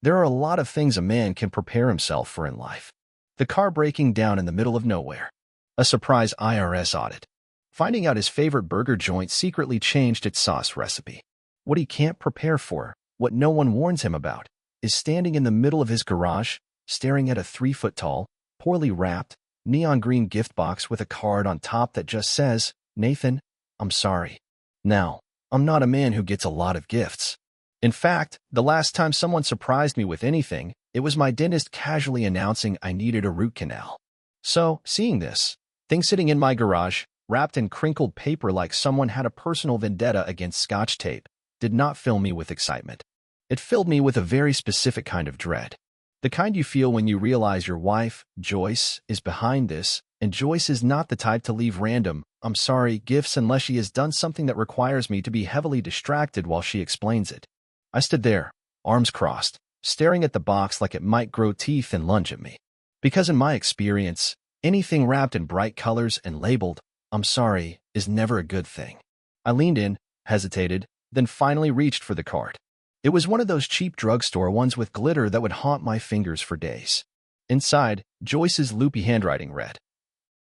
There are a lot of things a man can prepare himself for in life. The car breaking down in the middle of nowhere. A surprise IRS audit. Finding out his favorite burger joint secretly changed its sauce recipe. What he can't prepare for, what no one warns him about, is standing in the middle of his garage, staring at a 3-foot-tall, poorly wrapped, neon green gift box with a card on top that just says, "Nathan, I'm sorry." Now, I'm not a man who gets a lot of gifts. In fact, the last time someone surprised me with anything, it was my dentist casually announcing I needed a root canal. So, seeing this thing sitting in my garage, wrapped in crinkled paper like someone had a personal vendetta against Scotch tape, did not fill me with excitement. It filled me with a very specific kind of dread. The kind you feel when you realize your wife, Joyce, is behind this, and Joyce is not the type to leave random, "I'm sorry" gifts unless she has done something that requires me to be heavily distracted while she explains it. I stood there, arms crossed, staring at the box like it might grow teeth and lunge at me. Because in my experience, anything wrapped in bright colors and labeled, "I'm sorry," is never a good thing. I leaned in, hesitated, then finally reached for the card. It was one of those cheap drugstore ones with glitter that would haunt my fingers for days. Inside, Joyce's loopy handwriting read,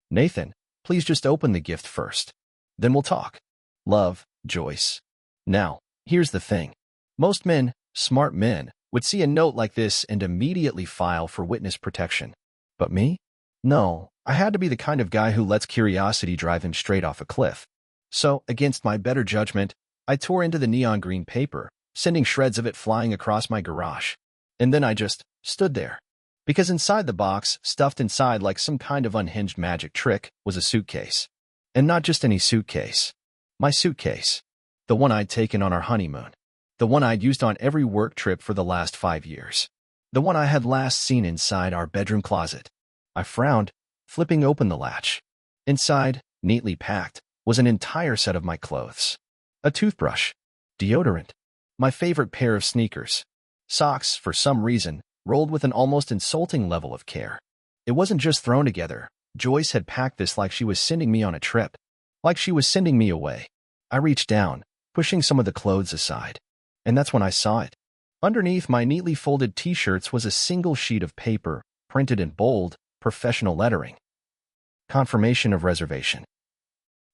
"Nathan, please just open the gift first. Then we'll talk. Love, Joyce." Now, here's the thing. Most men, smart men, would see a note like this and immediately file for witness protection. But me? No, I had to be the kind of guy who lets curiosity drive him straight off a cliff. So, against my better judgment, I tore into the neon green paper, sending shreds of it flying across my garage. And then I just stood there. Because inside the box, stuffed inside like some kind of unhinged magic trick, was a suitcase. And not just any suitcase. My suitcase. The one I'd taken on our honeymoon. The one I'd used on every work trip for the last 5 years. The one I had last seen inside our bedroom closet. I frowned, flipping open the latch. Inside, neatly packed, was an entire set of my clothes. A toothbrush. Deodorant. My favorite pair of sneakers. Socks, for some reason, rolled with an almost insulting level of care. It wasn't just thrown together. Joyce had packed this like she was sending me on a trip. Like she was sending me away. I reached down, pushing some of the clothes aside. And that's when I saw it. Underneath my neatly folded t-shirts was a single sheet of paper, printed in bold, professional lettering. Confirmation of reservation.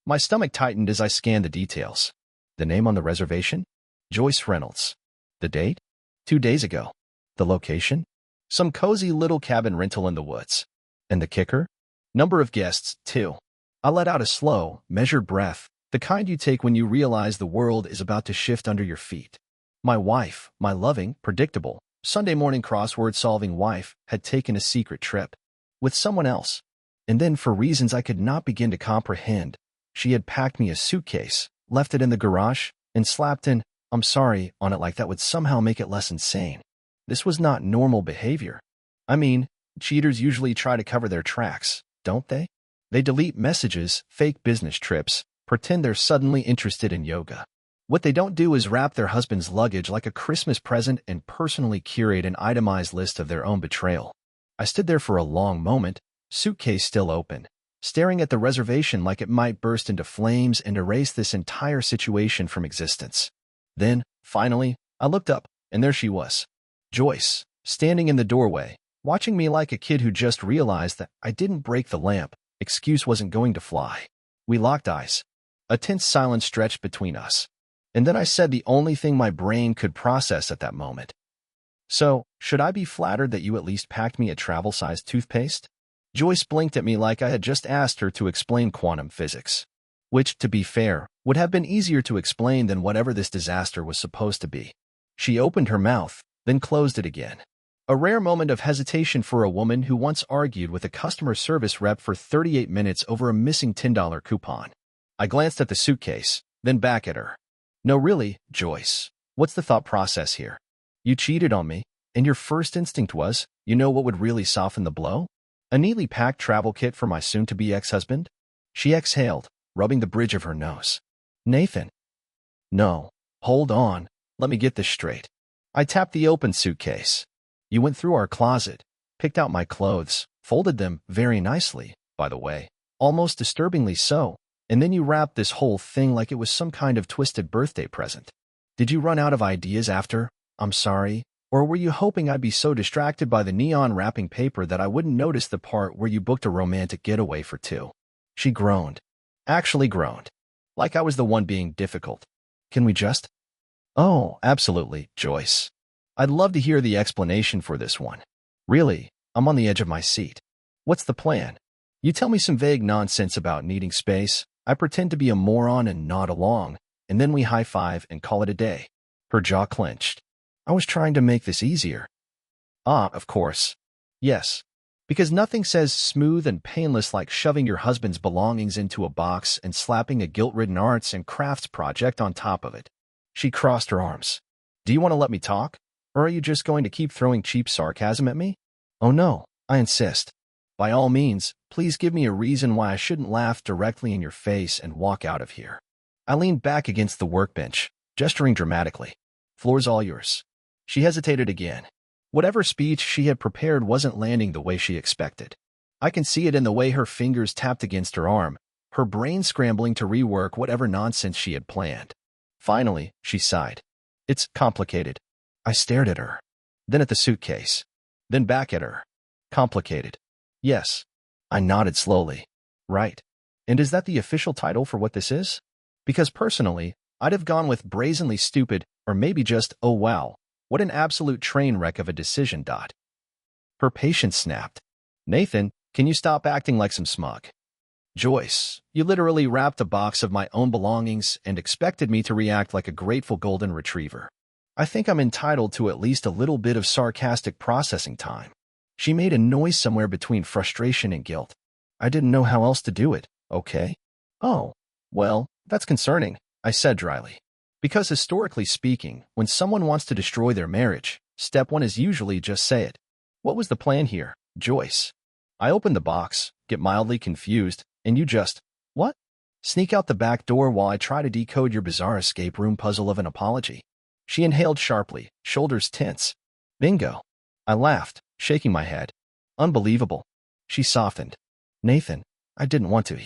My stomach tightened as I scanned the details. The name on the reservation? Joyce Reynolds. The date? 2 days ago. The location? Some cozy little cabin rental in the woods. And the kicker? Number of guests, 2. I let out a slow, measured breath, the kind you take when you realize the world is about to shift under your feet. My wife, my loving, predictable, Sunday morning crossword-solving wife, had taken a secret trip. With someone else. And then, for reasons I could not begin to comprehend, she had packed me a suitcase, left it in the garage, and slapped an "I'm sorry" on it like that would somehow make it less insane. This was not normal behavior. I mean, cheaters usually try to cover their tracks, don't they? They delete messages, fake business trips, pretend they're suddenly interested in yoga. What they don't do is wrap their husband's luggage like a Christmas present and personally curate an itemized list of their own betrayal. I stood there for a long moment, suitcase still open, staring at the reservation like it might burst into flames and erase this entire situation from existence. Then, finally, I looked up, and there she was. Joyce, standing in the doorway, watching me like a kid who just realized that I didn't break the lamp. Excuse wasn't going to fly. We locked eyes. A tense silence stretched between us. And then I said the only thing my brain could process at that moment. "So, should I be flattered that you at least packed me a travel-sized toothpaste?" Joyce blinked at me like I had just asked her to explain quantum physics. Which, to be fair, would have been easier to explain than whatever this disaster was supposed to be. She opened her mouth, then closed it again. A rare moment of hesitation for a woman who once argued with a customer service rep for 38 minutes over a missing $10 coupon. I glanced at the suitcase, then back at her. "No, really, Joyce. What's the thought process here? You cheated on me, and your first instinct was, you know what would really soften the blow? A neatly packed travel kit for my soon-to-be ex-husband?" She exhaled, rubbing the bridge of her nose. "Nathan." "No, hold on. Let me get this straight." I tapped the open suitcase. "You went through our closet, picked out my clothes, folded them very nicely, by the way, almost disturbingly so, and then you wrapped this whole thing like it was some kind of twisted birthday present. Did you run out of ideas after 'I'm sorry', Or were you hoping I'd be so distracted by the neon wrapping paper that I wouldn't notice the part where you booked a romantic getaway for two? She groaned. Actually groaned. Like I was the one being difficult. Can we just? Oh, absolutely, Joyce. I'd love to hear the explanation for this one. Really, I'm on the edge of my seat. What's the plan? You tell me some vague nonsense about needing space. I pretend to be a moron and nod along, and then we high-five and call it a day. Her jaw clenched. I was trying to make this easier. Ah, of course. Yes. Because nothing says smooth and painless like shoving your husband's belongings into a box and slapping a guilt-ridden arts and crafts project on top of it. She crossed her arms. Do you want to let me talk? Or are you just going to keep throwing cheap sarcasm at me? Oh no, I insist. By all means, please give me a reason why I shouldn't laugh directly in your face and walk out of here. I leaned back against the workbench, gesturing dramatically. Floor's all yours. She hesitated again. Whatever speech she had prepared wasn't landing the way she expected. I can see it in the way her fingers tapped against her arm, her brain scrambling to rework whatever nonsense she had planned. Finally, she sighed. It's complicated. I stared at her. Then at the suitcase. Then back at her. Complicated. Yes. I nodded slowly. Right. And is that the official title for what this is? Because personally, I'd have gone with brazenly stupid, or maybe just, oh wow, what an absolute train wreck of a decision. Her patience snapped. Nathan, can you stop acting like some smug? Joyce, you literally wrapped a box of my own belongings and expected me to react like a grateful golden retriever. I think I'm entitled to at least a little bit of sarcastic processing time. She made a noise somewhere between frustration and guilt. I didn't know how else to do it, okay? Oh, well, that's concerning, I said dryly. Because historically speaking, when someone wants to destroy their marriage, step one is usually just say it. What was the plan here, Joyce? I opened the box, get mildly confused, and you just, what? Sneak out the back door while I try to decode your bizarre escape room puzzle of an apology. She inhaled sharply, shoulders tense. Bingo. I laughed, shaking my head. Unbelievable. She softened. Nathan, I didn't want to.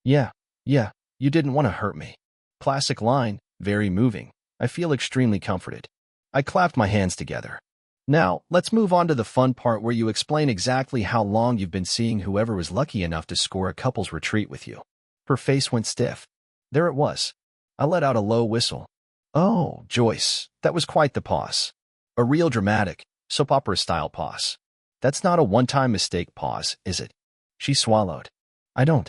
Yeah, you didn't want to hurt me. Classic line, very moving. I feel extremely comforted. I clapped my hands together. Now, let's move on to the fun part where you explain exactly how long you've been seeing whoever was lucky enough to score a couple's retreat with you. Her face went stiff. There it was. I let out a low whistle. Oh, Joyce, that was quite the pause. A real dramatic, soap opera-style pause. That's not a one-time mistake pause, is it? She swallowed. I don't.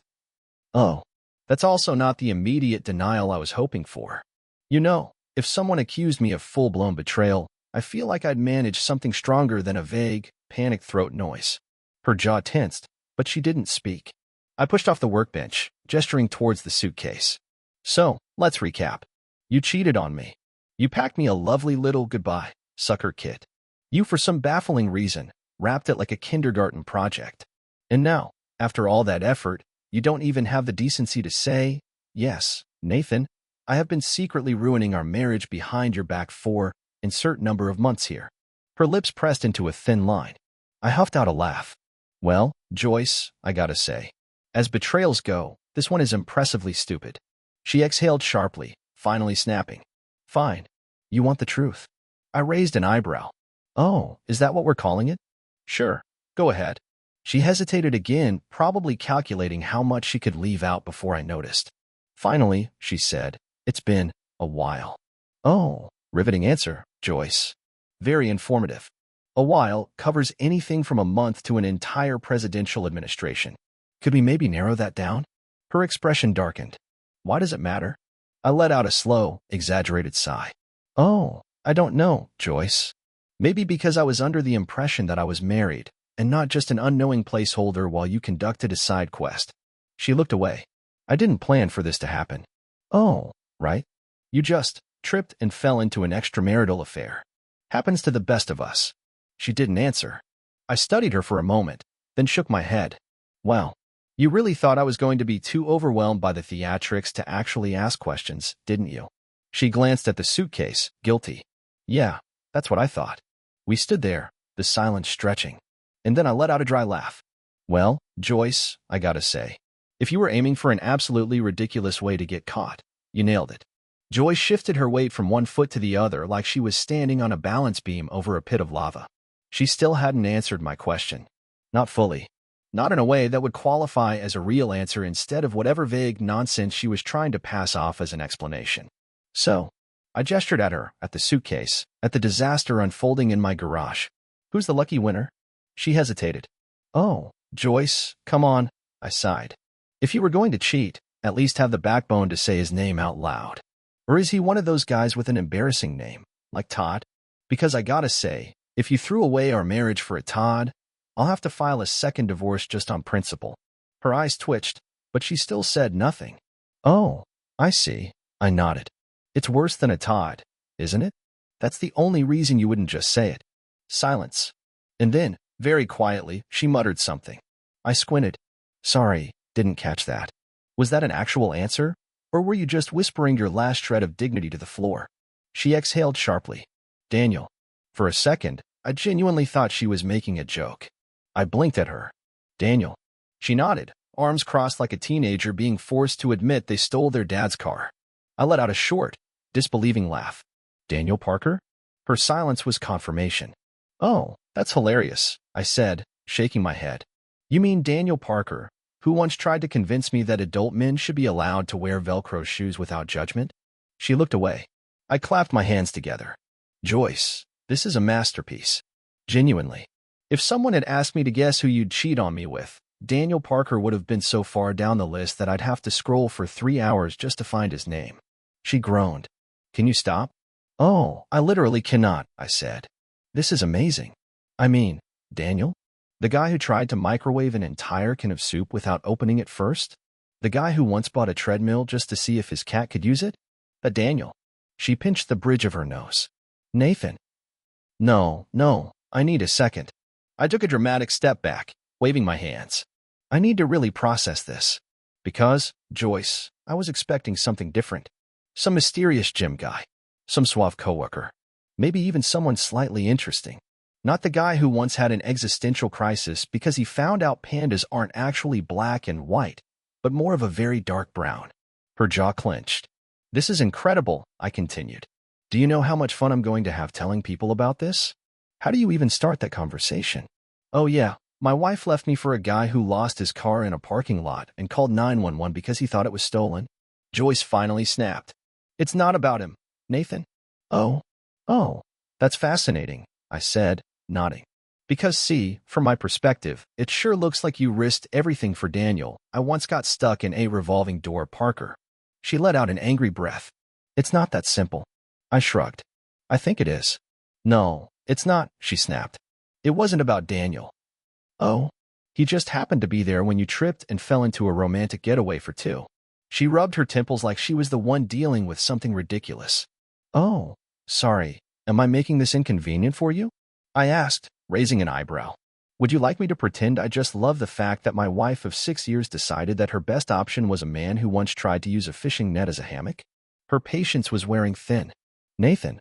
Oh, that's also not the immediate denial I was hoping for. You know, if someone accused me of full-blown betrayal, I feel like I'd manage something stronger than a vague, panicked throat noise. Her jaw tensed, but she didn't speak. I pushed off the workbench, gesturing towards the suitcase. So, let's recap. You cheated on me. You packed me a lovely little goodbye, sucker kit. You, for some baffling reason, wrapped it like a kindergarten project. And now, after all that effort, you don't even have the decency to say, yes, Nathan, I have been secretly ruining our marriage behind your back for, insert number of months here. Her lips pressed into a thin line. I huffed out a laugh. Well, Joyce, I gotta say, as betrayals go, this one is impressively stupid. She exhaled sharply, finally snapping. Fine. You want the truth. I raised an eyebrow. Oh, is that what we're calling it? Sure. Go ahead. She hesitated again, probably calculating how much she could leave out before I noticed. Finally, she said, it's been a while. Oh, riveting answer, Joyce. Very informative. A while covers anything from a month to an entire presidential administration. Could we maybe narrow that down? Her expression darkened. Why does it matter? I let out a slow, exaggerated sigh. Oh, I don't know, Joyce. Maybe because I was under the impression that I was married, and not just an unknowing placeholder while you conducted a side quest. She looked away. I didn't plan for this to happen. Oh, right. You just tripped and fell into an extramarital affair. Happens to the best of us. She didn't answer. I studied her for a moment, then shook my head. Well, you really thought I was going to be too overwhelmed by the theatrics to actually ask questions, didn't you? She glanced at the suitcase, guilty. Yeah, that's what I thought. We stood there, the silence stretching. And then I let out a dry laugh. Well, Joyce, I gotta say, if you were aiming for an absolutely ridiculous way to get caught, you nailed it. Joyce shifted her weight from one foot to the other like she was standing on a balance beam over a pit of lava. She still hadn't answered my question. Not fully. Not in a way that would qualify as a real answer instead of whatever vague nonsense she was trying to pass off as an explanation. So, I gestured at her, at the suitcase, at the disaster unfolding in my garage. Who's the lucky winner? She hesitated. Oh, Joyce, come on, I sighed. If you were going to cheat, at least have the backbone to say his name out loud. Or is he one of those guys with an embarrassing name, like Todd? Because I gotta say, if you threw away our marriage for a Todd, I'll have to file a second divorce just on principle. Her eyes twitched, but she still said nothing. Oh, I see, I nodded. It's worse than a Todd, isn't it? That's the only reason you wouldn't just say it. Silence. And then, very quietly, she muttered something. I squinted. Sorry, didn't catch that. Was that an actual answer? Or were you just whispering your last shred of dignity to the floor? She exhaled sharply. Daniel. For a second, I genuinely thought she was making a joke. I blinked at her. Daniel. She nodded, arms crossed like a teenager being forced to admit they stole their dad's car. I let out a short, disbelieving laugh. Daniel Parker? Her silence was confirmation. Oh, that's hilarious, I said, shaking my head. You mean Daniel Parker, who once tried to convince me that adult men should be allowed to wear Velcro shoes without judgment? She looked away. I clapped my hands together. Joyce, this is a masterpiece. Genuinely. If someone had asked me to guess who you'd cheat on me with, Daniel Parker would have been so far down the list that I'd have to scroll for 3 hours just to find his name. She groaned. Can you stop? Oh, I literally cannot, I said. This is amazing. I mean, Daniel? The guy who tried to microwave an entire can of soup without opening it first? The guy who once bought a treadmill just to see if his cat could use it? That Daniel. She pinched the bridge of her nose. Nathan. No, I need a second. I took a dramatic step back, waving my hands. I need to really process this. Because, Joyce, I was expecting something different. Some mysterious gym guy. Some suave coworker. Maybe even someone slightly interesting. Not the guy who once had an existential crisis because he found out pandas aren't actually black and white, but more of a very dark brown. Her jaw clenched. This is incredible, I continued. Do you know how much fun I'm going to have telling people about this? How do you even start that conversation? Oh yeah, my wife left me for a guy who lost his car in a parking lot and called 911 because he thought it was stolen. Joyce finally snapped. It's not about him, Nathan. Oh, that's fascinating, I said, nodding. Because see, from my perspective, it sure looks like you risked everything for Daniel. I once got stuck in a revolving door Parker. She let out an angry breath. It's not that simple. I shrugged. I think it is. No, it's not, she snapped. It wasn't about Daniel. Oh? He just happened to be there when you tripped and fell into a romantic getaway for two. She rubbed her temples like she was the one dealing with something ridiculous. Oh, sorry. Am I making this inconvenient for you? I asked, raising an eyebrow. Would you like me to pretend I just love the fact that my wife of 6 years decided that her best option was a man who once tried to use a fishing net as a hammock? Her patience was wearing thin. Nathan,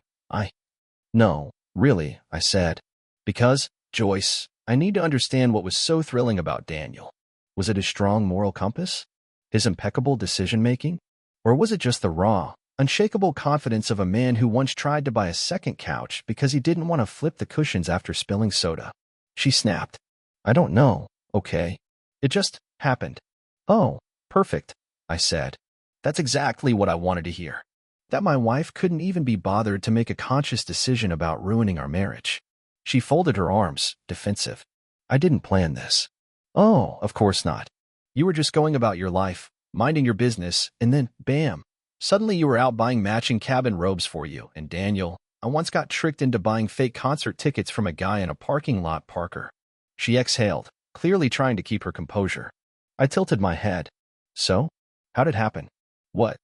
No, really, I said. Because, Joyce, I need to understand what was so thrilling about Daniel. Was it his strong moral compass? His impeccable decision-making? Or was it just the raw, unshakable confidence of a man who once tried to buy a second couch because he didn't want to flip the cushions after spilling soda? She snapped. I don't know, okay? It just happened. Oh, perfect, I said. That's exactly what I wanted to hear. That my wife couldn't even be bothered to make a conscious decision about ruining our marriage. She folded her arms, defensive. I didn't plan this. Oh, of course not. You were just going about your life, minding your business, and then, bam, suddenly you were out buying matching cabin robes for you, and Daniel, I once got tricked into buying fake concert tickets from a guy in a parking lot, Parker. She exhaled, clearly trying to keep her composure. I tilted my head. So? How'd it happen? What?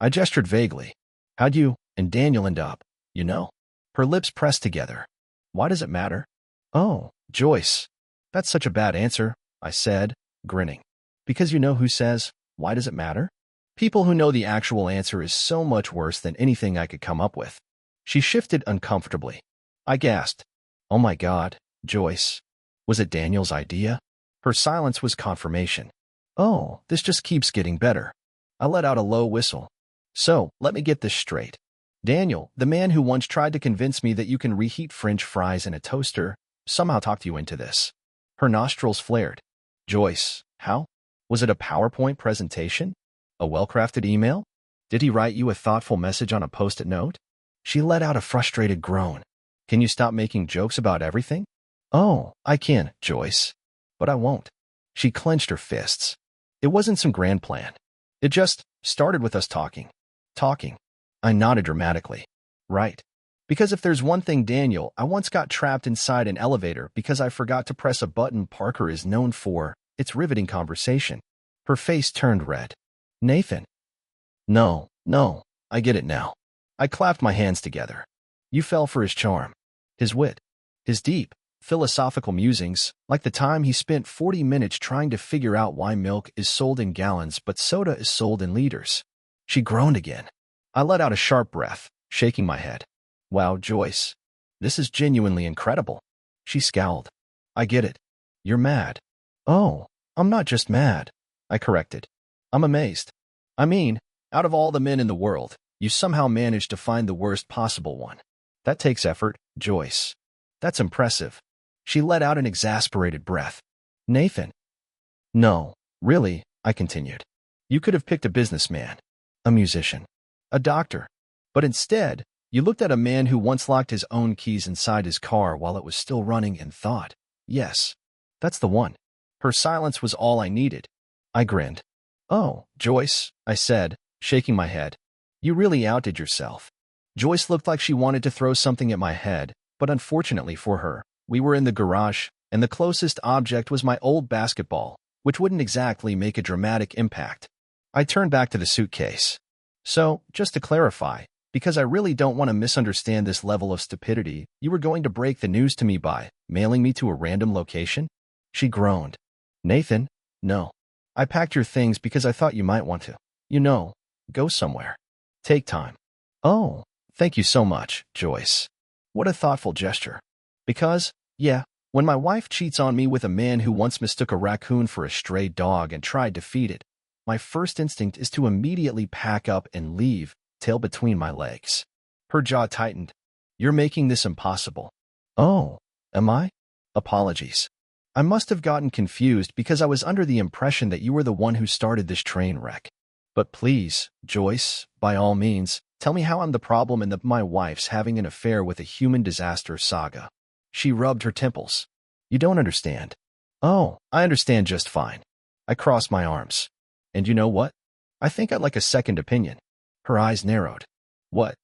I gestured vaguely. How'd you and Daniel end up, you know? Her lips pressed together. Why does it matter? Oh, Joyce. That's such a bad answer, I said, grinning. Because you know who says, why does it matter? People who know the actual answer is so much worse than anything I could come up with. She shifted uncomfortably. I gasped. Oh my God, Joyce. Was it Daniel's idea? Her silence was confirmation. Oh, this just keeps getting better. I let out a low whistle. So, let me get this straight. Daniel, the man who once tried to convince me that you can reheat French fries in a toaster, somehow talked you into this. Her nostrils flared. Joyce, how? Was it a PowerPoint presentation? A well-crafted email? Did he write you a thoughtful message on a post-it note? She let out a frustrated groan. Can you stop making jokes about everything? Oh, I can, Joyce. But I won't. She clenched her fists. It wasn't some grand plan. It just started with us talking. Talking. I nodded dramatically. Right. Because if there's one thing Daniel, I once got trapped inside an elevator because I forgot to press a button Parker is known for, it's riveting conversation. Her face turned red. Nathan. No, I get it now. I clapped my hands together. You fell for his charm. His wit. His deep, philosophical musings, like the time he spent 40 minutes trying to figure out why milk is sold in gallons but soda is sold in liters. She groaned again. I let out a sharp breath, shaking my head. Wow, Joyce. This is genuinely incredible. She scowled. I get it. You're mad. Oh, I'm not just mad, I corrected. I'm amazed. I mean, out of all the men in the world, you somehow managed to find the worst possible one. That takes effort, Joyce. That's impressive. She let out an exasperated breath. Nathan. No, really, I continued. You could have picked a businessman, a musician, a doctor. But instead, you looked at a man who once locked his own keys inside his car while it was still running and thought, yes, that's the one. Her silence was all I needed. I grinned. Oh, Joyce, I said, shaking my head. You really outdid yourself. Joyce looked like she wanted to throw something at my head, but unfortunately for her, we were in the garage, and the closest object was my old basketball, which wouldn't exactly make a dramatic impact. I turned back to the suitcase. So, just to clarify, because I really don't want to misunderstand this level of stupidity, you were going to break the news to me by mailing me to a random location? She groaned. Nathan, no. I packed your things because I thought you might want to, go somewhere. Take time. Oh, thank you so much, Joyce. What a thoughtful gesture. Because, yeah, when my wife cheats on me with a man who once mistook a raccoon for a stray dog and tried to feed it, my first instinct is to immediately pack up and leave, tail between my legs. Her jaw tightened. You're making this impossible. Oh, am I? Apologies. I must have gotten confused because I was under the impression that you were the one who started this train wreck. But please, Joyce, by all means, tell me how I'm the problem and that my wife's having an affair with a human disaster saga. She rubbed her temples. You don't understand. Oh, I understand just fine. I crossed my arms. And you know what? I think I'd like a second opinion. Her eyes narrowed. What?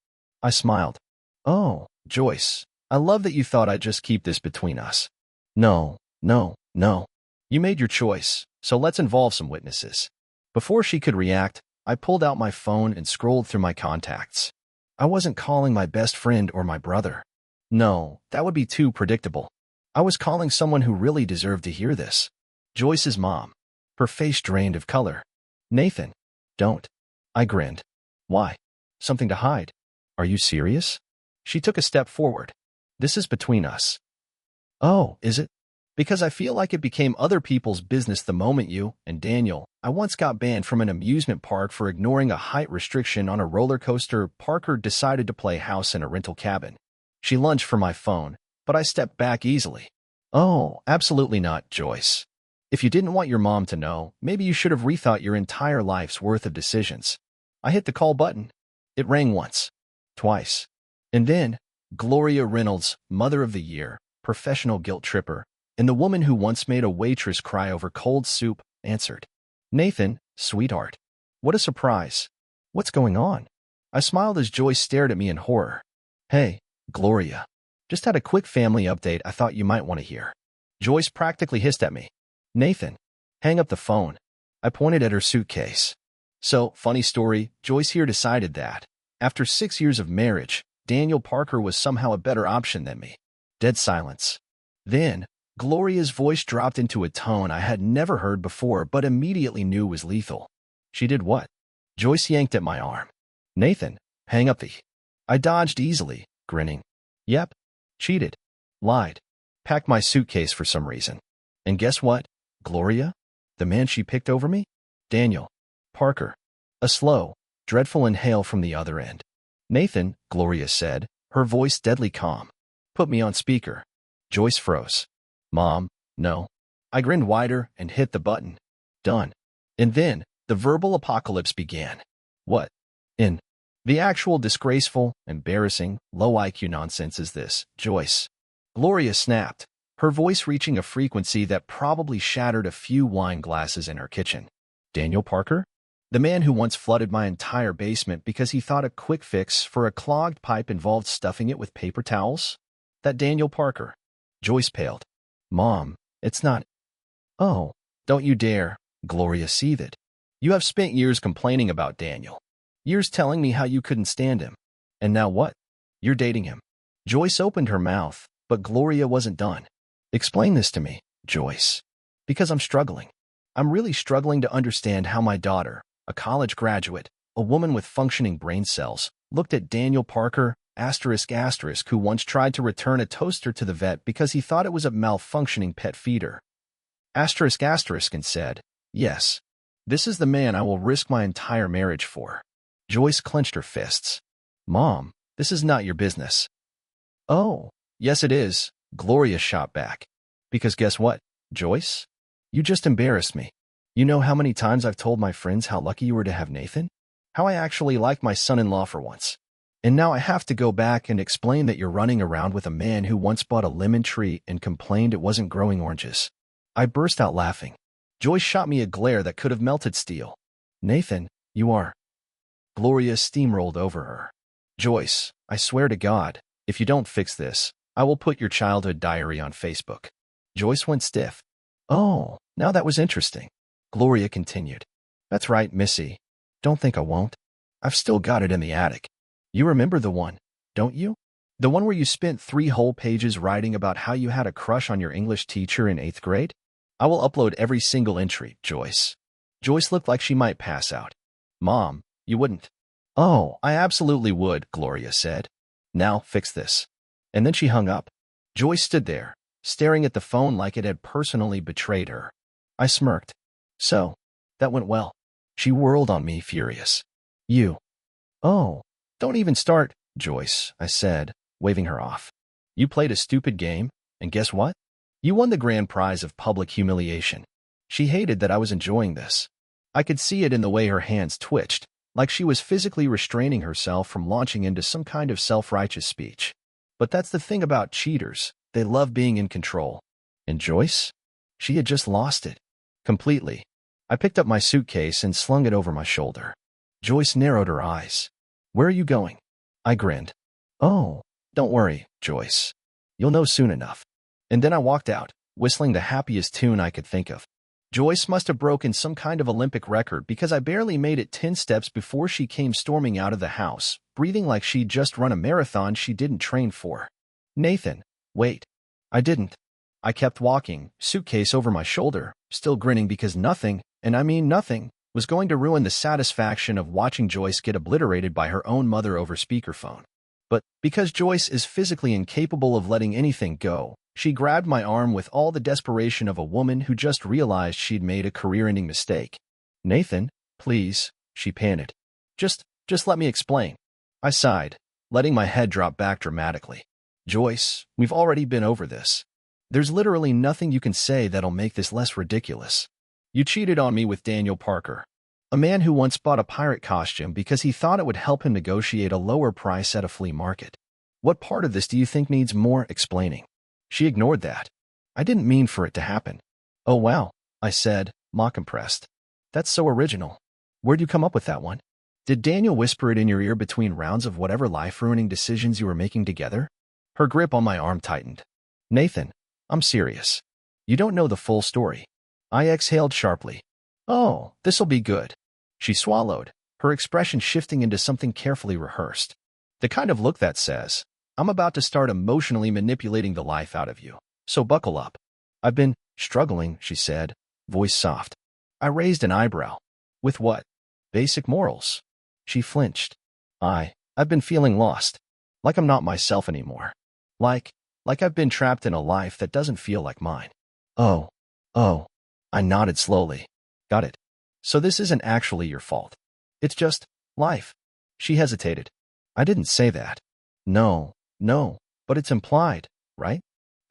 I smiled. Oh, Joyce, I love that you thought I'd just keep this between us. No. You made your choice, so let's involve some witnesses. Before she could react, I pulled out my phone and scrolled through my contacts. I wasn't calling my best friend or my brother. No, that would be too predictable. I was calling someone who really deserved to hear this. Joyce's mom. Her face drained of color. Nathan. Don't. I grinned. Why? Something to hide. Are you serious? She took a step forward. This is between us. Oh, is it? Because I feel like it became other people's business the moment you and Daniel. I once got banned from an amusement park for ignoring a height restriction on a roller coaster. Parker decided to play house in a rental cabin. She lunged for my phone, but I stepped back easily. Oh, absolutely not, Joyce. If you didn't want your mom to know, maybe you should have rethought your entire life's worth of decisions. I hit the call button. It rang once, twice. And then, Gloria Reynolds, Mother of the Year, professional guilt tripper, and the woman who once made a waitress cry over cold soup, answered. Nathan, sweetheart. What a surprise. What's going on? I smiled as Joyce stared at me in horror. Hey, Gloria. Just had a quick family update I thought you might want to hear. Joyce practically hissed at me. Nathan, hang up the phone. I pointed at her suitcase. So, funny story, Joyce here decided that, after 6 years of marriage, Daniel Parker was somehow a better option than me. Dead silence. Then, Gloria's voice dropped into a tone I had never heard before but immediately knew was lethal. She did what? Joyce yanked at my arm. Nathan, hang up the... I dodged easily, grinning. Yep. Cheated. Lied. Packed my suitcase for some reason. And guess what? Gloria? The man she picked over me? Daniel Parker. A slow, dreadful inhale from the other end. Nathan, Gloria said, her voice deadly calm. Put me on speaker. Joyce froze. Mom, no. I grinned wider and hit the button. Done. And then, the verbal apocalypse began. What? In the actual disgraceful, embarrassing, low IQ nonsense is this, Joyce? Gloria snapped, her voice reaching a frequency that probably shattered a few wine glasses in her kitchen. Daniel Parker? The man who once flooded my entire basement because he thought a quick fix for a clogged pipe involved stuffing it with paper towels? That Daniel Parker. Joyce paled. Mom, it's not. Oh, don't you dare, Gloria seethed. You have spent years complaining about Daniel. Years telling me how you couldn't stand him. And now what? You're dating him. Joyce opened her mouth, but Gloria wasn't done. Explain this to me, Joyce. Because I'm struggling. I'm really struggling to understand how my daughter, a college graduate, a woman with functioning brain cells, looked at Daniel Parker, who once tried to return a toaster to the vet because he thought it was a malfunctioning pet feeder. And said, yes, this is the man I will risk my entire marriage for. Joyce clenched her fists. Mom, this is not your business. Oh, yes it is, Gloria shot back. Because guess what, Joyce? You just embarrassed me. You know how many times I've told my friends how lucky you were to have Nathan? How I actually like my son-in-law for once. And now I have to go back and explain that you're running around with a man who once bought a lemon tree and complained it wasn't growing oranges. I burst out laughing. Joyce shot me a glare that could have melted steel. Nathan, you are. Gloria steamrolled over her. Joyce, I swear to God, if you don't fix this, I will put your childhood diary on Facebook. Joyce went stiff. Oh, now that was interesting. Gloria continued. That's right, Missy. Don't think I won't. I've still got it in the attic. You remember the one, don't you? The one where you spent 3 whole pages writing about how you had a crush on your English teacher in 8th grade? I will upload every single entry, Joyce. Joyce looked like she might pass out. Mom, you wouldn't. Oh, I absolutely would, Gloria said. Now, fix this. And then she hung up. Joyce stood there, staring at the phone like it had personally betrayed her. I smirked. So, that went well. She whirled on me, furious. You. Oh, don't even start, Joyce, I said, waving her off. You played a stupid game, and guess what? You won the grand prize of public humiliation. She hated that I was enjoying this. I could see it in the way her hands twitched, like she was physically restraining herself from launching into some kind of self-righteous speech. But that's the thing about cheaters. They love being in control. And Joyce? She had just lost it. Completely. I picked up my suitcase and slung it over my shoulder. Joyce narrowed her eyes. Where are you going? I grinned. Oh, don't worry, Joyce. You'll know soon enough. And then I walked out, whistling the happiest tune I could think of. Joyce must have broken some kind of Olympic record because I barely made it 10 steps before she came storming out of the house, breathing like she'd just run a marathon she didn't train for. Nathan, wait. I didn't. I kept walking, suitcase over my shoulder, still grinning because nothing, and I mean nothing, was going to ruin the satisfaction of watching Joyce get obliterated by her own mother over speakerphone. But because Joyce is physically incapable of letting anything go, she grabbed my arm with all the desperation of a woman who just realized she'd made a career-ending mistake. Nathan, please, she panted. Just let me explain. I sighed, letting my head drop back dramatically. Joyce, we've already been over this. There's literally nothing you can say that'll make this less ridiculous. You cheated on me with Daniel Parker, a man who once bought a pirate costume because he thought it would help him negotiate a lower price at a flea market. What part of this do you think needs more explaining? She ignored that. I didn't mean for it to happen. Oh wow, I said, mock-impressed. That's so original. Where'd you come up with that one? Did Daniel whisper it in your ear between rounds of whatever life-ruining decisions you were making together? Her grip on my arm tightened. Nathan, I'm serious. You don't know the full story. I exhaled sharply. Oh, this'll be good. She swallowed, her expression shifting into something carefully rehearsed. The kind of look that says, I'm about to start emotionally manipulating the life out of you, so buckle up. I've been struggling, she said, voice soft. I raised an eyebrow. With what? Basic morals. She flinched. I've been feeling lost. Like I'm not myself anymore. Like I've been trapped in a life that doesn't feel like mine. Oh. I nodded slowly. Got it. So this isn't actually your fault. It's just, Life. She hesitated. I didn't say that. No, no, but it's implied, right?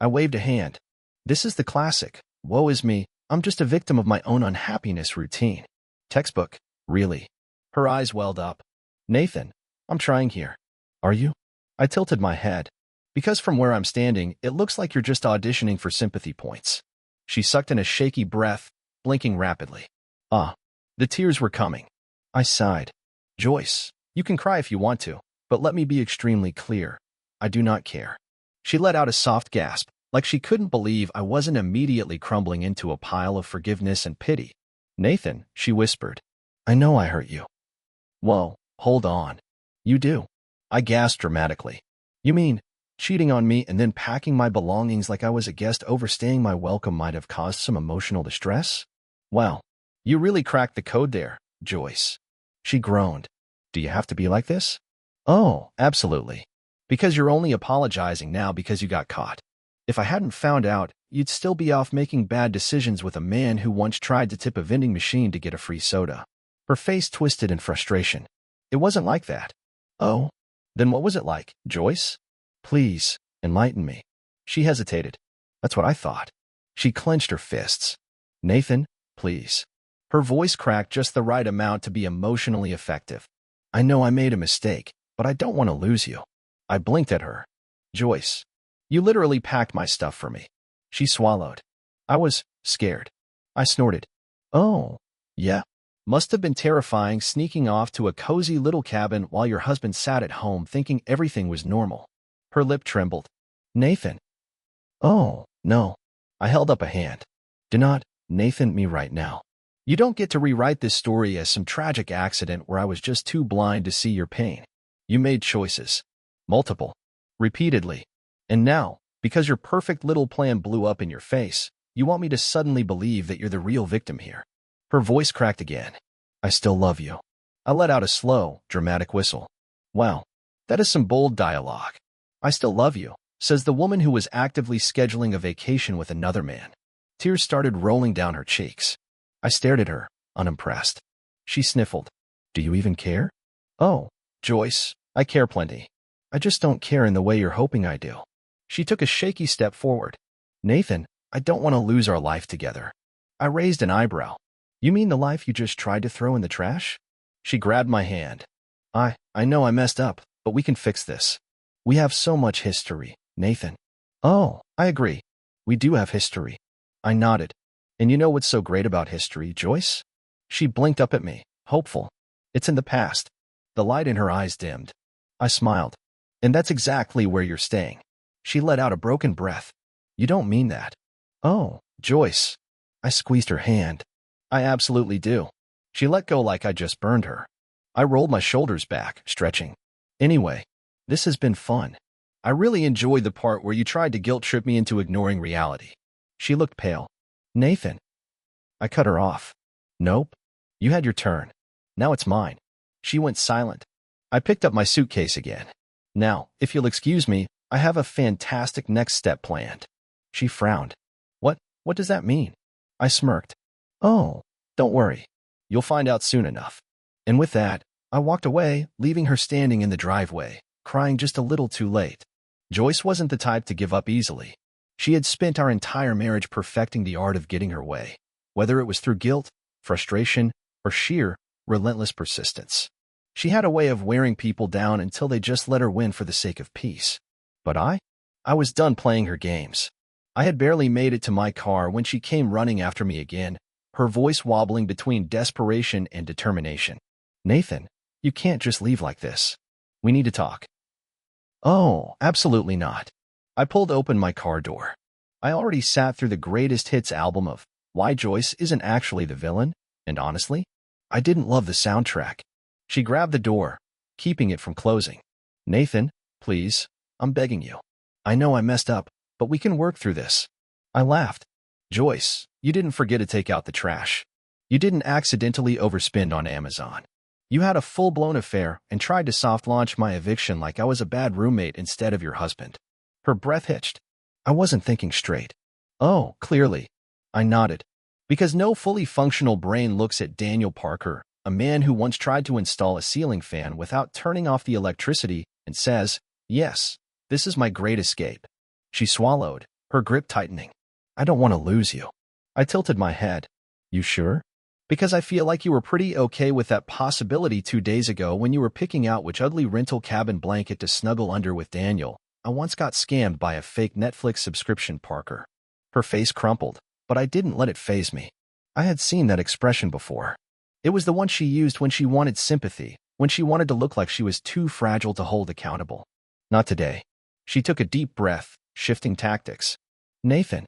I waved a hand. This is the classic. Woe is me. I'm just a victim of my own unhappiness routine. Textbook. Really? Her eyes welled up. Nathan, I'm trying here. Are you? I tilted my head. Because from where I'm standing, it looks like you're just auditioning for sympathy points. She sucked in a shaky breath, blinking rapidly. The tears were coming. I sighed. Joyce, you can cry if you want to, but let me be extremely clear. I do not care. She let out a soft gasp, like she couldn't believe I wasn't immediately crumbling into a pile of forgiveness and pity. Nathan, she whispered. I know I hurt you. Whoa, hold on. You do. I gasped dramatically. You mean, cheating on me and then packing my belongings like I was a guest overstaying my welcome might have caused some emotional distress? Well, you really cracked the code there, Joyce. She groaned. Do you have to be like this? Oh, absolutely. Because you're only apologizing now because you got caught. If I hadn't found out, you'd still be off making bad decisions with a man who once tried to tip a vending machine to get a free soda. Her face twisted in frustration. It wasn't like that. Oh, then what was it like, Joyce? Please, enlighten me. She hesitated. That's what I thought. She clenched her fists. Nathan, please. Her voice cracked just the right amount to be emotionally effective. I know I made a mistake, but I don't want to lose you. I blinked at her. Joyce, you literally packed my stuff for me. She swallowed. I was scared. I snorted. Oh, yeah. Must have been terrifying sneaking off to a cozy little cabin while your husband sat at home thinking everything was normal. Her lip trembled. Nathan. Oh, no. I held up a hand. Do not Nathan me right now. You don't get to rewrite this story as some tragic accident where I was just too blind to see your pain. You made choices. Multiple. Repeatedly. And now, because your perfect little plan blew up in your face, you want me to suddenly believe that you're the real victim here. Her voice cracked again. I still love you. I let out a slow, dramatic whistle. Wow, that is some bold dialogue. I still love you, says the woman who was actively scheduling a vacation with another man. Tears started rolling down her cheeks. I stared at her, unimpressed. She sniffled. Do you even care? Oh, Joyce, I care plenty. I just don't care in the way you're hoping I do. She took a shaky step forward. Nathan, I don't want to lose our life together. I raised an eyebrow. You mean the life you just tried to throw in the trash? She grabbed my hand. I know I messed up, but we can fix this. We have so much history, Nathan. Oh, I agree. We do have history. I nodded. And you know what's so great about history, Joyce? She blinked up at me, hopeful. It's in the past. The light in her eyes dimmed. I smiled. And that's exactly where you're staying. She let out a broken breath. You don't mean that. Oh, Joyce. I squeezed her hand. I absolutely do. She let go like I just burned her. I rolled my shoulders back, stretching. Anyway, this has been fun. I really enjoyed the part where you tried to guilt trip me into ignoring reality. She looked pale. Nathan. I cut her off. Nope. You had your turn. Now it's mine. She went silent. I picked up my suitcase again. Now, if you'll excuse me, I have a fantastic next step planned. She frowned. What does that mean? I smirked. Oh, don't worry. You'll find out soon enough. And with that, I walked away, leaving her standing in the driveway, crying just a little too late. Joyce wasn't the type to give up easily. She had spent our entire marriage perfecting the art of getting her way, whether it was through guilt, frustration, or sheer, relentless persistence. She had a way of wearing people down until they just let her win for the sake of peace. But I was done playing her games. I had barely made it to my car when she came running after me again, her voice wobbling between desperation and determination. Nathan, you can't just leave like this. We need to talk. Oh, absolutely not. I pulled open my car door. I already sat through the greatest hits album of Why Joyce Isn't Actually the Villain, and honestly, I didn't love the soundtrack. She grabbed the door, keeping it from closing. Nathan, please, I'm begging you. I know I messed up, but we can work through this. I laughed. Joyce, you didn't forget to take out the trash. You didn't accidentally overspend on Amazon. You had a full-blown affair and tried to soft-launch my eviction like I was a bad roommate instead of your husband. Her breath hitched. I wasn't thinking straight. Oh, clearly. I nodded. Because no fully functional brain looks at Daniel Parker, a man who once tried to install a ceiling fan without turning off the electricity and says, "Yes, this is my great escape." She swallowed, her grip tightening. "I don't want to lose you." I tilted my head. "You sure?" "Because I feel like you were pretty okay with that possibility 2 days ago when you were picking out which ugly rental cabin blanket to snuggle under with Daniel. I once got scammed by a fake Netflix subscription, Parker." Her face crumpled, but I didn't let it faze me. I had seen that expression before. It was the one she used when she wanted sympathy, when she wanted to look like she was too fragile to hold accountable. Not today. She took a deep breath, shifting tactics. "Nathan,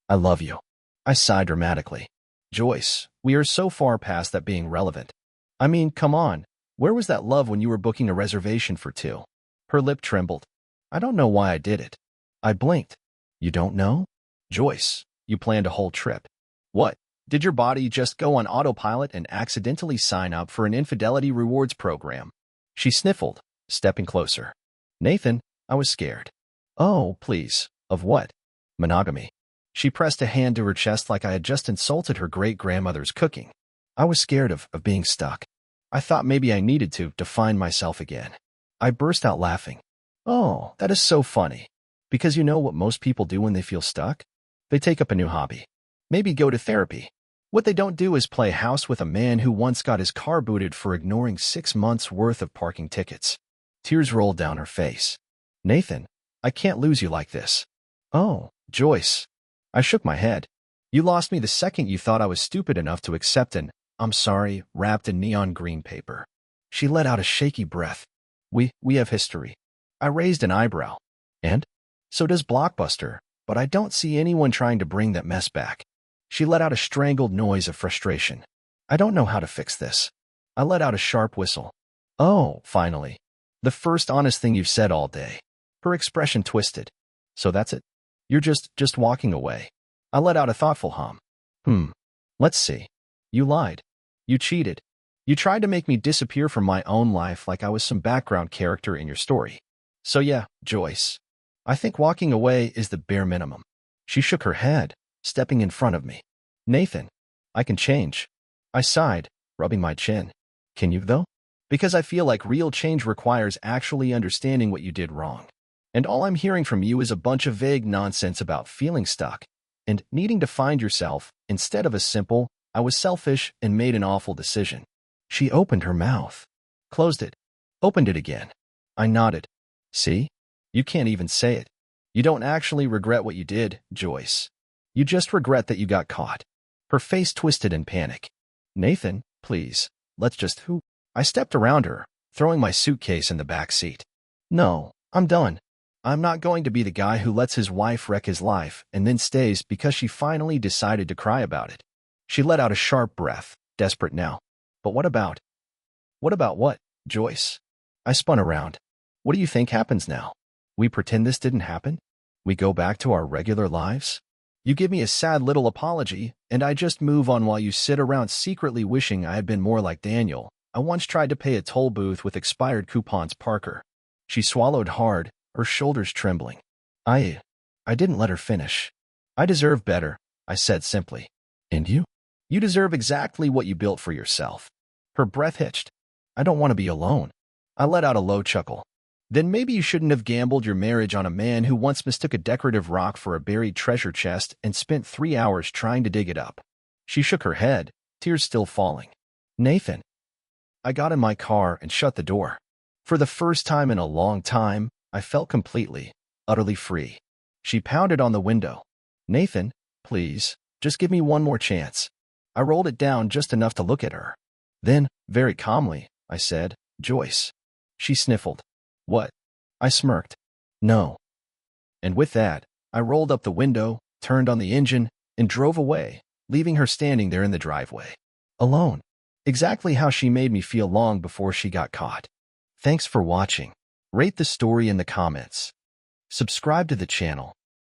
I love you." I sighed dramatically. "Joyce, we are so far past that being relevant. I mean, come on. Where was that love when you were booking a reservation for 2? Her lip trembled. "I don't know why I did it." I blinked. "You don't know?" "Joyce, you planned a whole trip. What? Did your body just go on autopilot and accidentally sign up for an infidelity rewards program?" She sniffled, stepping closer. "Nathan, I was scared." "Oh, please. Of what?" "Monogamy." She pressed a hand to her chest like I had just insulted her great-grandmother's cooking. I was scared of being stuck. I thought maybe I needed to find myself again. I burst out laughing. "Oh, that is so funny. Because you know what most people do when they feel stuck? They take up a new hobby. Maybe go to therapy. What they don't do is play house with a man who once got his car booted for ignoring 6 months' worth of parking tickets." Tears rolled down her face. "Nathan, I can't lose you like this." "Oh, Joyce." I shook my head. "You lost me the second you thought I was stupid enough to accept an 'I'm sorry' wrapped in neon green paper." She let out a shaky breath. We have history." I raised an eyebrow. "And? So does Blockbuster, but I don't see anyone trying to bring that mess back." She let out a strangled noise of frustration. "I don't know how to fix this." I let out a sharp whistle. "Oh, finally. The first honest thing you've said all day." Her expression twisted. "So that's it? You're just walking away." I let out a thoughtful hum. Let's see. You lied. You cheated. You tried to make me disappear from my own life like I was some background character in your story. So yeah, Joyce, I think walking away is the bare minimum." She shook her head, stepping in front of me. "Nathan, I can change." I sighed, rubbing my chin. "Can you, though?" "Because I feel like real change requires actually understanding what you did wrong. And all I'm hearing from you is a bunch of vague nonsense about feeling stuck and needing to find yourself instead of a simple, 'I was selfish and made an awful decision.'" She opened her mouth, closed it, opened it again. I nodded. "See? You can't even say it. You don't actually regret what you did, Joyce. You just regret that you got caught." Her face twisted in panic. "Nathan, please, let's just who?" I stepped around her, throwing my suitcase in the back seat. "No, I'm done. I'm not going to be the guy who lets his wife wreck his life and then stays because she finally decided to cry about it." She let out a sharp breath, desperate now. "But what about?" "What about what, Joyce?" I spun around. "What do you think happens now? We pretend this didn't happen? We go back to our regular lives? You give me a sad little apology, and I just move on while you sit around secretly wishing I had been more like Daniel. I once tried to pay a toll booth with expired coupons, Parker." She swallowed hard, her shoulders trembling. I didn't let her finish. "I deserve better," I said simply. "And you?" "You deserve exactly what you built for yourself." Her breath hitched. "I don't want to be alone." I let out a low chuckle. "Then maybe you shouldn't have gambled your marriage on a man who once mistook a decorative rock for a buried treasure chest and spent 3 hours trying to dig it up." She shook her head, tears still falling. "Nathan." I got in my car and shut the door. For the first time in a long time, I felt completely, utterly free. She pounded on the window. "Nathan, please, just give me one more chance." I rolled it down just enough to look at her. Then, very calmly, I said, "Joyce." She sniffled. "What?" I smirked. "No." And with that, I rolled up the window, turned on the engine, and drove away, leaving her standing there in the driveway. Alone. Exactly how she made me feel long before she got caught. Thanks for watching. Rate the story in the comments. Subscribe to the channel